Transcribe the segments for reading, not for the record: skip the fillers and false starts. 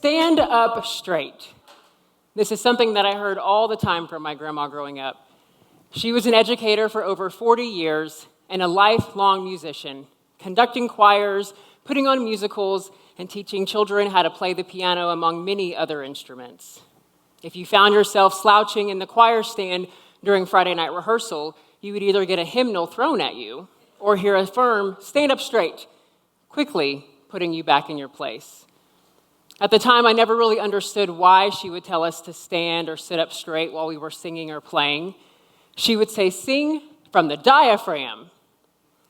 Stand up straight. This is something that I heard all the time from my grandma growing up. She was an educator for over 40 years and a lifelong musician, conducting choirs, putting on musicals, and teaching children how to play the piano, among many other instruments. If you found yourself slouching in the choir stand during Friday night rehearsal, you would either get a hymnal thrown at you or hear a firm, "Stand up straight," quickly putting you back in your place. At the time, I never really understood why she would tell us to stand or sit up straight while we were singing or playing. She would say, "Sing from the diaphragm."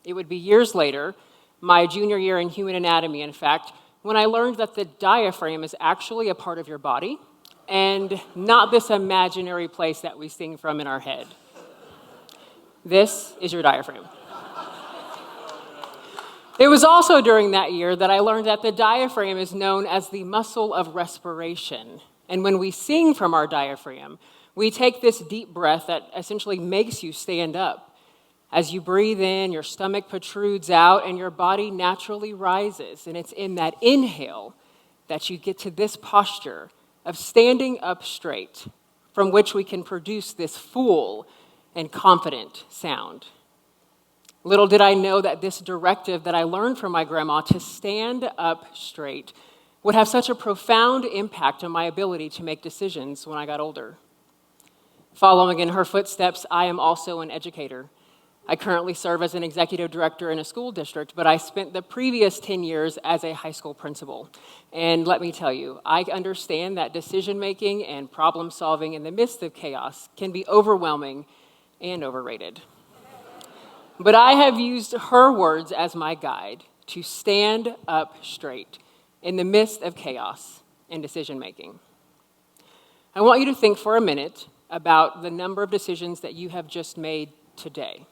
It would be years later, my junior year in human anatomy, in fact, when I learned that the diaphragm is actually a part of your body and not this imaginary place that we sing from in our head. This is your diaphragm. It was also during that year that I learned that the diaphragm is known as the muscle of respiration. And when we sing from our diaphragm, we take this deep breath that essentially makes you stand up. As you breathe in, your stomach protrudes out and your body naturally rises. And it's in that inhale that you get to this posture of standing up straight, from which we can produce this full and confident sound. Little did I know that this directive that I learned from my grandma to stand up straight would have such a profound impact on my ability to make decisions when I got older. Following in her footsteps, I am also an educator. I currently serve as an executive director in a school district, but I spent the previous 10 years as a high school principal. And let me tell you, I understand that decision-making and problem-solving in the midst of chaos can be overwhelming and overrated. But I have used her words as my guide to stand up straight in the midst of chaos and decision-making. I want you to think for a minute about the number of decisions that you have just made today.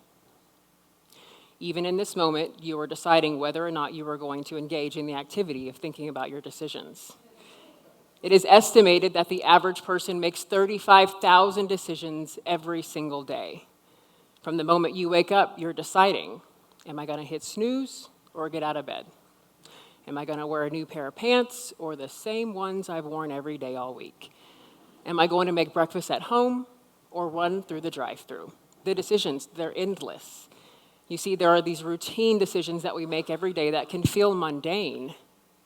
Even in this moment, you are deciding whether or not you are going to engage in the activity of thinking about your decisions. It is estimated that the average person makes 35,000 decisions every single day. From the moment you wake up, you're deciding, am I going to hit snooze or get out of bed? Am I going to wear a new pair of pants or the same ones I've worn every day all week? Am I going to make breakfast at home or run through the drive-thru? The decisions, they're endless. You see, there are these routine decisions that we make every day that can feel mundane.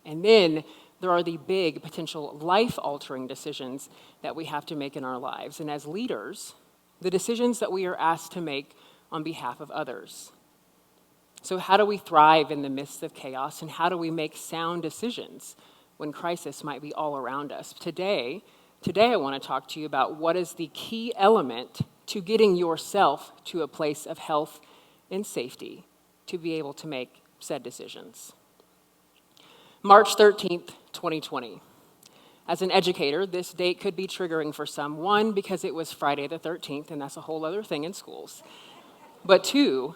And then there are the big, potential life-altering decisions that we have to make in our lives. And as leaders, the decisions that we are asked to make on behalf of others. So how do we thrive in the midst of chaos, and how do we make sound decisions when crisis might be all around us? Today I want to talk to you about what is the key element to getting yourself to a place of health and safety to be able to make said decisions. March 13th, 2020. As an educator, this date could be triggering for some. One, because it was Friday the 13th, and that's a whole other thing in schools. But two,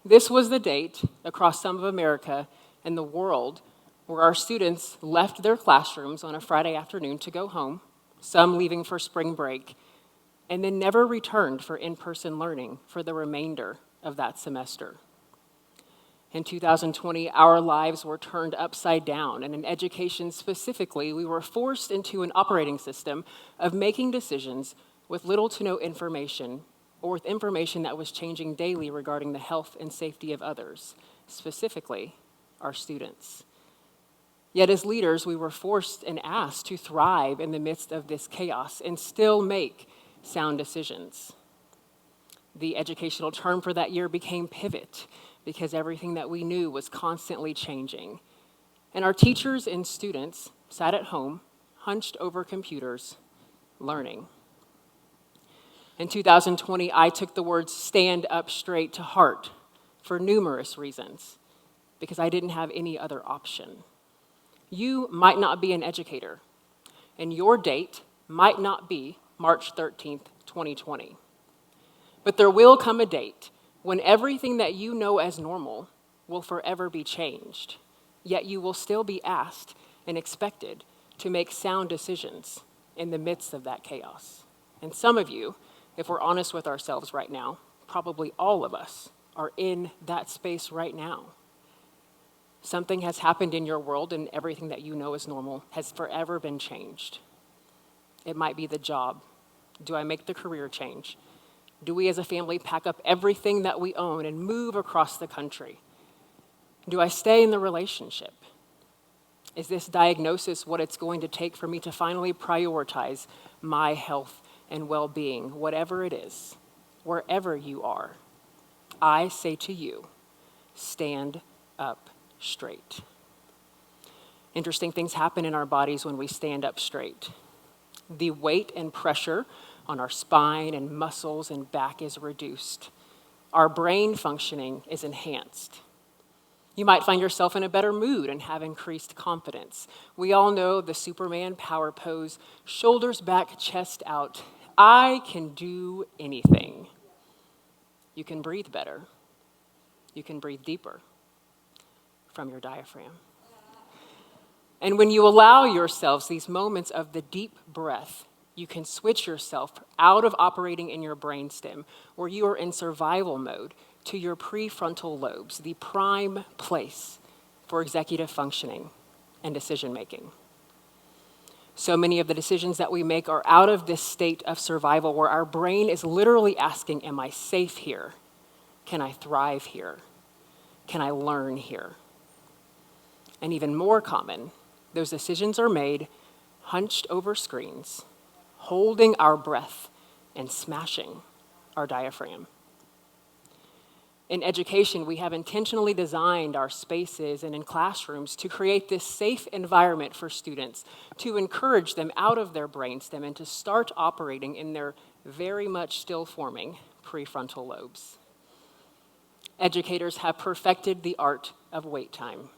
this was the date across some of America and the world where our students left their classrooms on a Friday afternoon to go home, some leaving for spring break, and then never returned for in-person learning for the remainder of that semester. In 2020, our lives were turned upside down, and in education specifically, we were forced into an operating system of making decisions with little to no information, or with information that was changing daily regarding the health and safety of others, specifically our students. Yet as leaders, we were forced and asked to thrive in the midst of this chaos and still make sound decisions. The educational term for that year became pivot, because everything that we knew was constantly changing. And our teachers and students sat at home, hunched over computers, learning. In 2020, I took the words "stand up straight" to heart for numerous reasons, because I didn't have any other option. You might not be an educator, and your date might not be March 13th, 2020. But there will come a date when everything that you know as normal will forever be changed, yet you will still be asked and expected to make sound decisions in the midst of that chaos. And some of you, if we're honest with ourselves right now, probably all of us, are in that space right now. Something has happened in your world and everything that you know is normal has forever been changed. It might be the job. Do I make the career change? Do we as a family pack up everything that we own and move across the country? Do I stay in the relationship? Is this diagnosis what it's going to take for me to finally prioritize my health and well-being, whatever it is, wherever you are? I say to you, stand up straight. Interesting things happen in our bodies when we stand up straight. The weight and pressure on our spine and muscles and back is reduced. Our brain functioning is enhanced. You might find yourself in a better mood and have increased confidence. We all know the Superman power pose, shoulders back, chest out. I can do anything. You can breathe better. You can breathe deeper from your diaphragm. And when you allow yourselves these moments of the deep breath, you can switch yourself out of operating in your brainstem, where you are in survival mode, to your prefrontal lobes, the prime place for executive functioning and decision making. So many of the decisions that we make are out of this state of survival where our brain is literally asking, am I safe here? Can I thrive here? Can I learn here? And even more common, those decisions are made hunched over screens, holding our breath and smashing our diaphragm. In education, we have intentionally designed our spaces and in classrooms to create this safe environment for students, to encourage them out of their brainstem and to start operating in their very much still forming prefrontal lobes. Educators have perfected the art of wait time,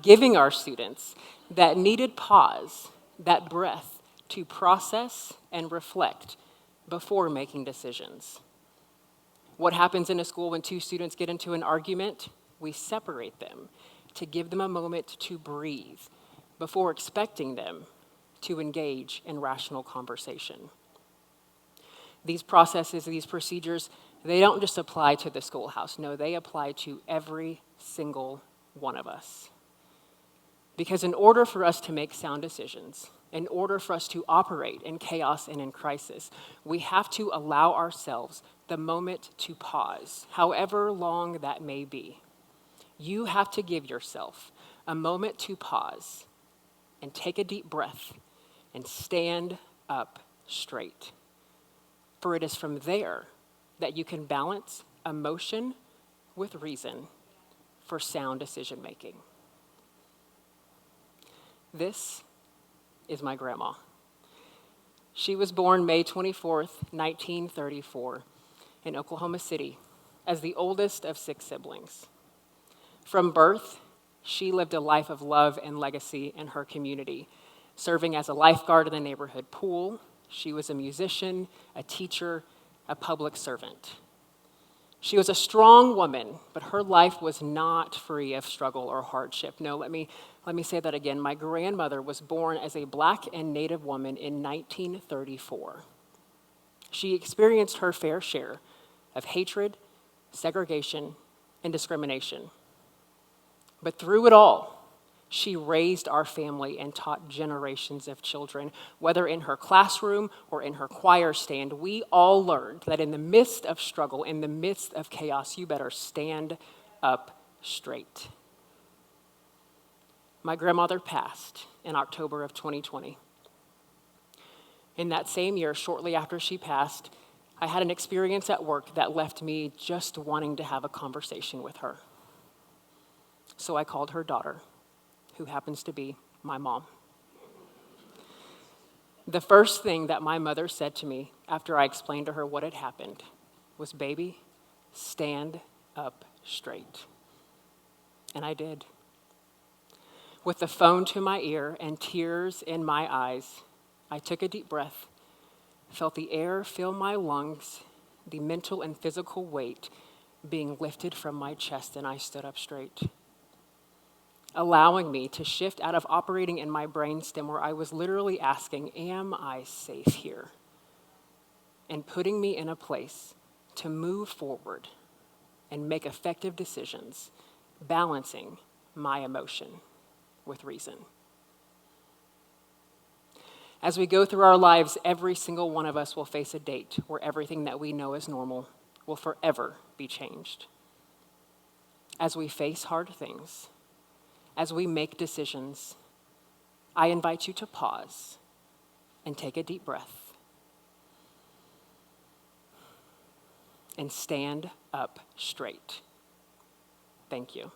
giving our students that needed pause, that breath to process and reflect before making decisions. What happens in a school when two students get into an argument? We separate them to give them a moment to breathe before expecting them to engage in rational conversation. These processes, these procedures, they don't just apply to the schoolhouse. No, they apply to every single one of us. Because in order for us to make sound decisions, in order for us to operate in chaos and in crisis, we have to allow ourselves the moment to pause, however long that may be. You have to give yourself a moment to pause and take a deep breath and stand up straight. For it is from there that you can balance emotion with reason for sound decision making. This is my grandma. She was born May 24th, 1934, in Oklahoma City, as the oldest of 6 siblings. From birth, she lived a life of love and legacy in her community, serving as a lifeguard in the neighborhood pool. She was a musician, a teacher, a public servant. She was a strong woman, but her life was not free of struggle or hardship. No, let me say that again. My grandmother was born as a Black and Native woman in 1934. She experienced her fair share of hatred, segregation, and discrimination. But through it all, she raised our family and taught generations of children. Whether in her classroom or in her choir stand, we all learned that in the midst of struggle, in the midst of chaos, you better stand up straight. My grandmother passed in October of 2020. In that same year, shortly after she passed, I had an experience at work that left me just wanting to have a conversation with her. So I called her daughter, who happens to be my mom. The first thing that my mother said to me after I explained to her what had happened was, "Baby, stand up straight." And I did. With the phone to my ear and tears in my eyes, I took a deep breath, felt the air fill my lungs, the mental and physical weight being lifted from my chest, and I stood up straight, allowing me to shift out of operating in my brainstem where I was literally asking, am I safe here? And putting me in a place to move forward and make effective decisions, balancing my emotion with reason. As we go through our lives, every single one of us will face a date where everything that we know as normal will forever be changed. As we face hard things, as we make decisions, I invite you to pause and take a deep breath and stand up straight. Thank you.